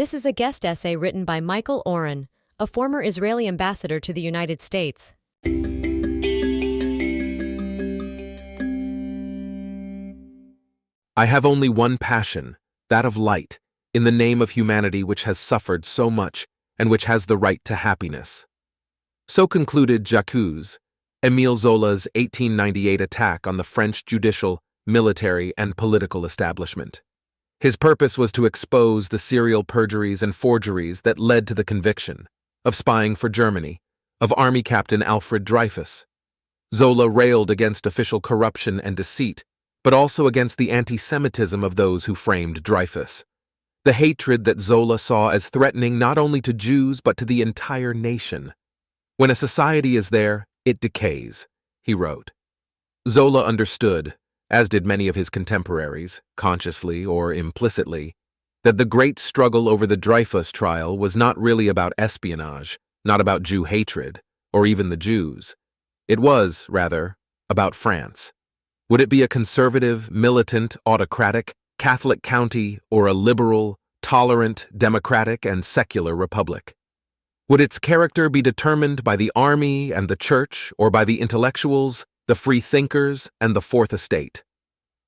This is a guest essay written by Michael Oren, a former Israeli ambassador to the United States. I have only one passion, that of light, in the name of humanity which has suffered so much and which has the right to happiness. So concluded J'accuse, Émile Zola's 1898 attack on the French judicial, military, and political establishment. His purpose was to expose the serial perjuries and forgeries that led to the conviction of spying for Germany of Army Captain Alfred Dreyfus. Zola railed against official corruption and deceit, but also against the anti-Semitism of those who framed Dreyfus. The hatred that Zola saw as threatening not only to Jews but to the entire nation. When a society is there, it decays, he wrote. Zola understood, as did many of his contemporaries, consciously or implicitly, that the great struggle over the Dreyfus trial was not really about espionage, not about Jew hatred, or even the Jews. It was, rather, about France. Would it be a conservative, militant, autocratic, Catholic county, or a liberal, tolerant, democratic, and secular republic? Would its character be determined by the army and the church, or by the intellectuals, the free thinkers, and the Fourth Estate?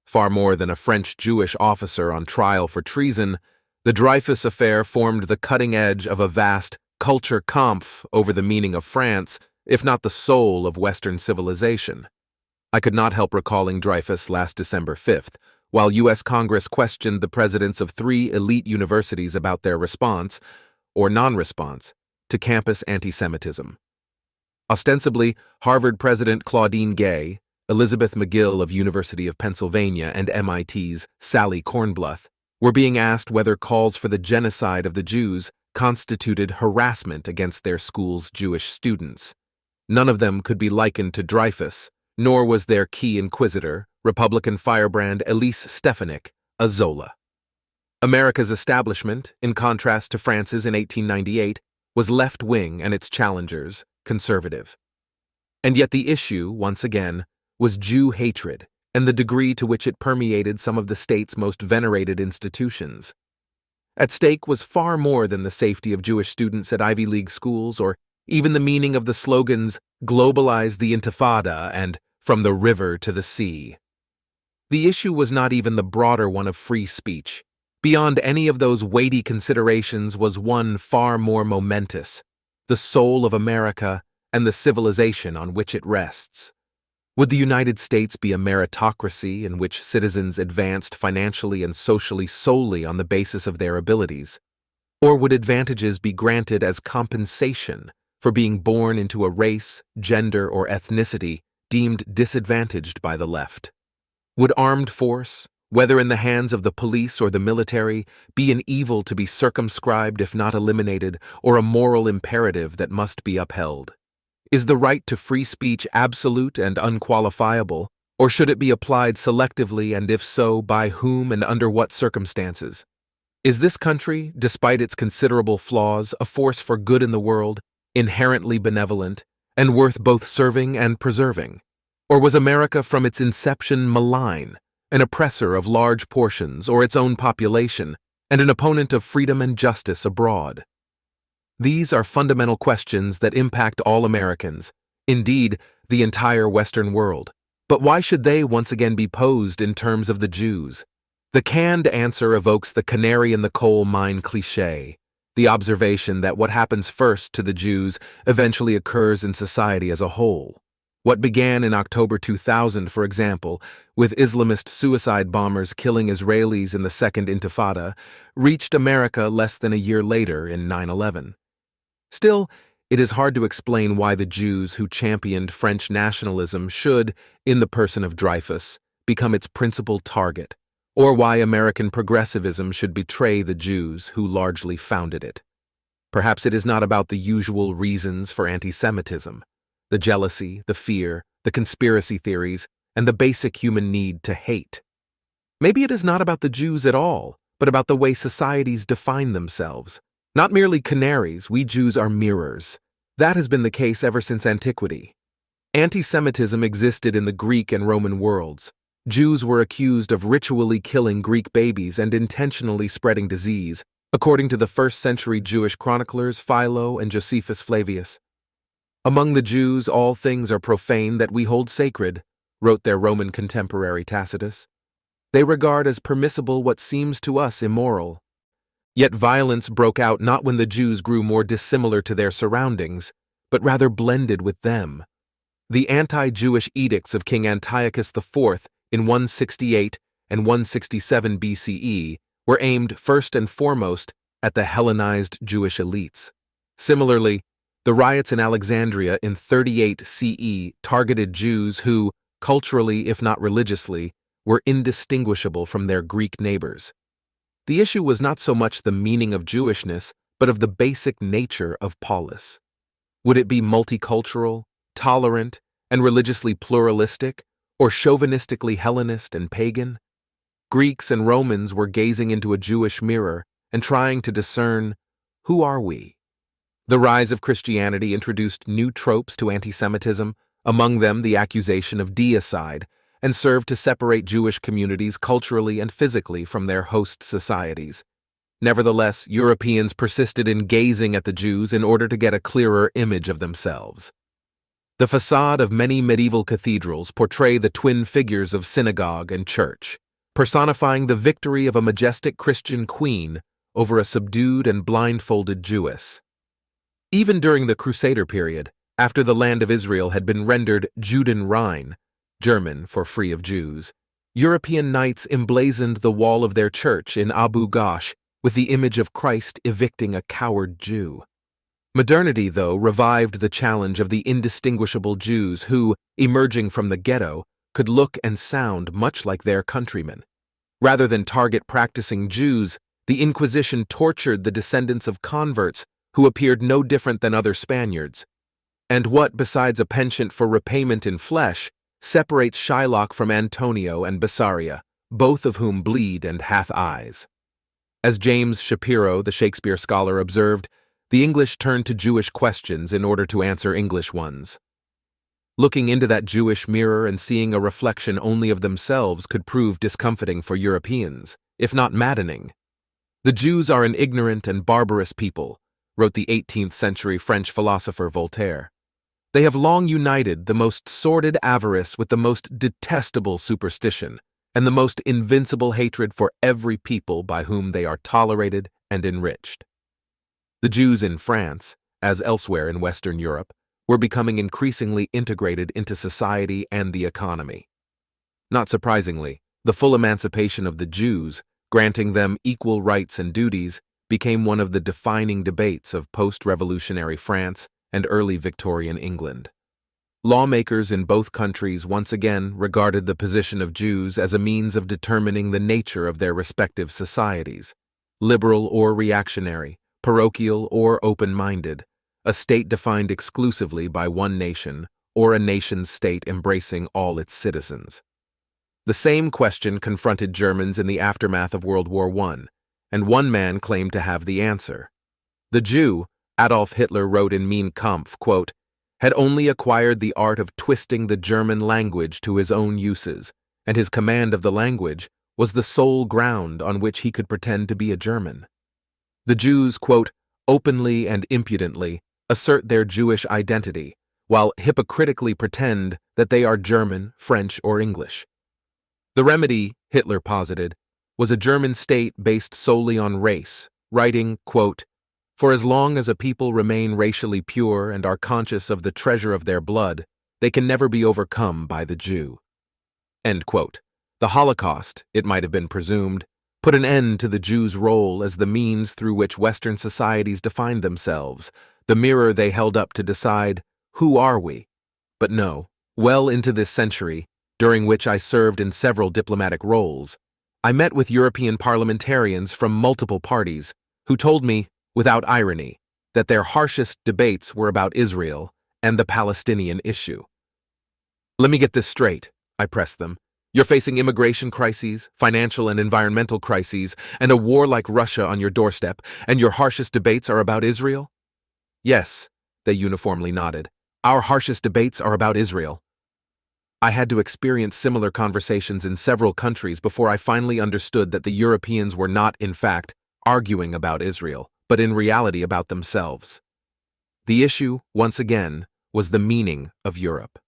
Far more than a French Jewish officer on trial for treason, the Dreyfus affair formed the cutting edge of a vast culture kampf over the meaning of France, if not the soul of Western civilization. I could not help recalling Dreyfus last December 5th, while U.S. Congress questioned the presidents of 3 elite universities about their response, or non-response, to campus anti-Semitism. Ostensibly, Harvard President Claudine Gay, Elizabeth McGill of University of Pennsylvania, and MIT's Sally Kornbluth were being asked whether calls for the genocide of the Jews constituted harassment against their school's Jewish students. None of them could be likened to Dreyfus, nor was their key inquisitor, Republican firebrand Elise Stefanik, a Zola. America's establishment, in contrast to France's in 1898, was left-wing and its challengers, conservative. And yet the issue, once again, was Jew hatred and the degree to which it permeated some of the state's most venerated institutions. At stake was far more than the safety of Jewish students at Ivy League schools or even the meaning of the slogans, "Globalize the Intifada" and "From the river to the sea." The issue was not even the broader one of free speech. Beyond any of those weighty considerations was one far more momentous, the soul of America and the civilization on which it rests. Would the United States be a meritocracy in which citizens advanced financially and socially solely on the basis of their abilities? Or would advantages be granted as compensation for being born into a race, gender, or ethnicity deemed disadvantaged by the left? Would armed force, whether in the hands of the police or the military, be an evil to be circumscribed if not eliminated, or a moral imperative that must be upheld? Is the right to free speech absolute and unqualifiable, or should it be applied selectively, and if so, by whom and under what circumstances? Is this country, despite its considerable flaws, a force for good in the world, inherently benevolent, and worth both serving and preserving? Or was America from its inception malign, an oppressor of large portions or its own population, and an opponent of freedom and justice abroad? These are fundamental questions that impact all Americans, indeed, the entire Western world. But why should they once again be posed in terms of the Jews? The canned answer evokes the canary in the coal mine cliché, the observation that what happens first to the Jews eventually occurs in society as a whole. What began in October 2000, for example, with Islamist suicide bombers killing Israelis in the Second Intifada, reached America less than a year later in 9/11. Still, it is hard to explain why the Jews who championed French nationalism should, in the person of Dreyfus, become its principal target, or why American progressivism should betray the Jews who largely founded it. Perhaps it is not about the usual reasons for anti-Semitism, the jealousy, the fear, the conspiracy theories, and the basic human need to hate. Maybe it is not about the Jews at all, but about the way societies define themselves. Not merely canaries, we Jews are mirrors. That has been the case ever since antiquity. Anti-Semitism existed in the Greek and Roman worlds. Jews were accused of ritually killing Greek babies and intentionally spreading disease, according to the first-century Jewish chroniclers Philo and Josephus Flavius. Among the Jews all things are profane that we hold sacred, wrote their Roman contemporary Tacitus. They regard as permissible what seems to us immoral. Yet violence broke out not when the Jews grew more dissimilar to their surroundings, but rather blended with them. The anti-Jewish edicts of King Antiochus IV in 168 and 167 BCE were aimed first and foremost at the Hellenized Jewish elites. Similarly, the riots in Alexandria in 38 CE targeted Jews who, culturally if not religiously, were indistinguishable from their Greek neighbors. The issue was not so much the meaning of Jewishness, but of the basic nature of polis. Would it be multicultural, tolerant, and religiously pluralistic, or chauvinistically Hellenist and pagan? Greeks and Romans were gazing into a Jewish mirror and trying to discern, who are we? The rise of Christianity introduced new tropes to anti-Semitism, among them the accusation of deicide, and served to separate Jewish communities culturally and physically from their host societies. Nevertheless, Europeans persisted in gazing at the Jews in order to get a clearer image of themselves. The facade of many medieval cathedrals portray the twin figures of synagogue and church, personifying the victory of a majestic Christian queen over a subdued and blindfolded Jewess. Even during the Crusader period, after the land of Israel had been rendered Juden Rhein, German for free of Jews, European knights emblazoned the wall of their church in Abu Ghosh with the image of Christ evicting a coward Jew. Modernity, though, revived the challenge of the indistinguishable Jews who, emerging from the ghetto, could look and sound much like their countrymen. Rather than target practicing Jews, the Inquisition tortured the descendants of converts who appeared no different than other Spaniards. And what, besides a penchant for repayment in flesh, separates Shylock from Antonio and Bessarion, both of whom bleed and hath eyes? As James Shapiro, the Shakespeare scholar, observed, the English turned to Jewish questions in order to answer English ones. Looking into that Jewish mirror and seeing a reflection only of themselves could prove discomfiting for Europeans, if not maddening. The Jews are an ignorant and barbarous people, wrote the 18th-century French philosopher Voltaire. They have long united the most sordid avarice with the most detestable superstition, and the most invincible hatred for every people by whom they are tolerated and enriched. The Jews in France, as elsewhere in Western Europe, were becoming increasingly integrated into society and the economy. Not surprisingly, the full emancipation of the Jews, granting them equal rights and duties, became one of the defining debates of post-revolutionary France and early Victorian England. Lawmakers in both countries once again regarded the position of Jews as a means of determining the nature of their respective societies, liberal or reactionary, parochial or open-minded, a state defined exclusively by one nation, or a nation-state embracing all its citizens. The same question confronted Germans in the aftermath of World War I, and one man claimed to have the answer. The Jew, Adolf Hitler wrote in Mein Kampf, quote, had only acquired the art of twisting the German language to his own uses, and his command of the language was the sole ground on which he could pretend to be a German. The Jews, quote, openly and impudently assert their Jewish identity, while hypocritically pretend that they are German, French, or English. The remedy, Hitler posited, was a German state based solely on race, writing, quote, for as long as a people remain racially pure and are conscious of the treasure of their blood, they can never be overcome by the Jew. End quote. The Holocaust, it might have been presumed, put an end to the Jews' role as the means through which Western societies defined themselves, the mirror they held up to decide, who are we? But no, well into this century, during which I served in several diplomatic roles, I met with European parliamentarians from multiple parties who told me, without irony, that their harshest debates were about Israel and the Palestinian issue. Let me get this straight, I pressed them. You're facing immigration crises, financial and environmental crises, and a war like Russia on your doorstep, and your harshest debates are about Israel? Yes, they uniformly nodded. Our harshest debates are about Israel. I had to experience similar conversations in several countries before I finally understood that the Europeans were not, in fact, arguing about Israel, but in reality about themselves. The issue, once again, was the meaning of Europe.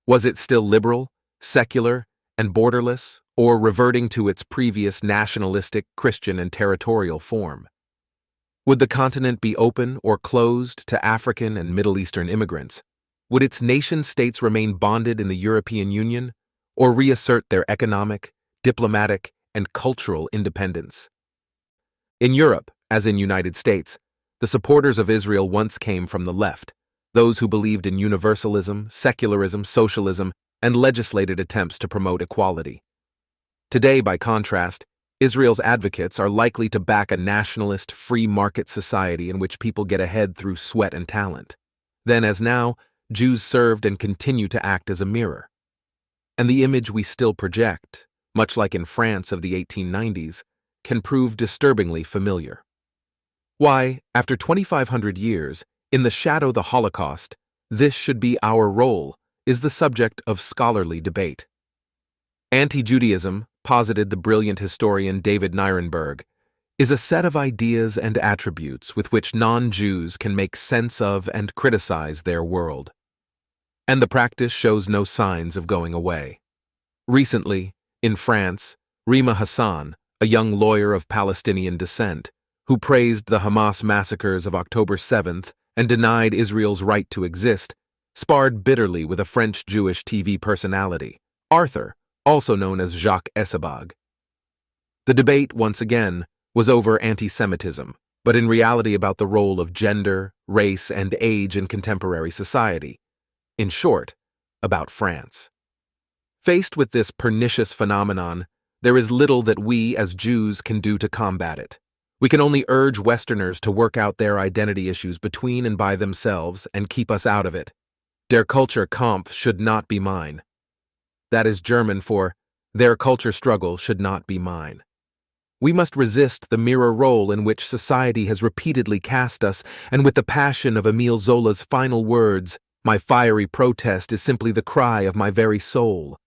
Was it still liberal, secular, and borderless, or reverting to its previous nationalistic, Christian, and territorial form? Would the continent be open or closed to African and Middle Eastern immigrants? Would its nation-states remain bonded in the European Union, or reassert their economic, diplomatic, and cultural independence? In Europe, as in United States, the supporters of Israel once came from the left, those who believed in universalism, secularism, socialism, and legislated attempts to promote equality. Today, by contrast, Israel's advocates are likely to back a nationalist, free market society in which people get ahead through sweat and talent. Then, as now, Jews served and continue to act as a mirror. And the image we still project, much like in France of the 1890s, can prove disturbingly familiar. Why, after 2,500 years, in the shadow of the Holocaust, this should be our role, is the subject of scholarly debate. Anti-Judaism, posited the brilliant historian David Nirenberg, is a set of ideas and attributes with which non-Jews can make sense of and criticize their world. And the practice shows no signs of going away. Recently, in France, Rima Hassan, a young lawyer of Palestinian descent, who praised the Hamas massacres of October 7th and denied Israel's right to exist, sparred bitterly with a French Jewish TV personality, Arthur, also known as Jacques Essebag. The debate, once again, was over anti-Semitism, but in reality about the role of gender, race, and age in contemporary society. In short, about France. Faced with this pernicious phenomenon, there is little that we as Jews can do to combat it. We can only urge Westerners to work out their identity issues between and by themselves and keep us out of it. Der Kultur Kampf should not be mine. That is German for, their culture struggle should not be mine. We must resist the mirror role in which society has repeatedly cast us, and with the passion of Émile Zola's final words, my fiery protest is simply the cry of my very soul.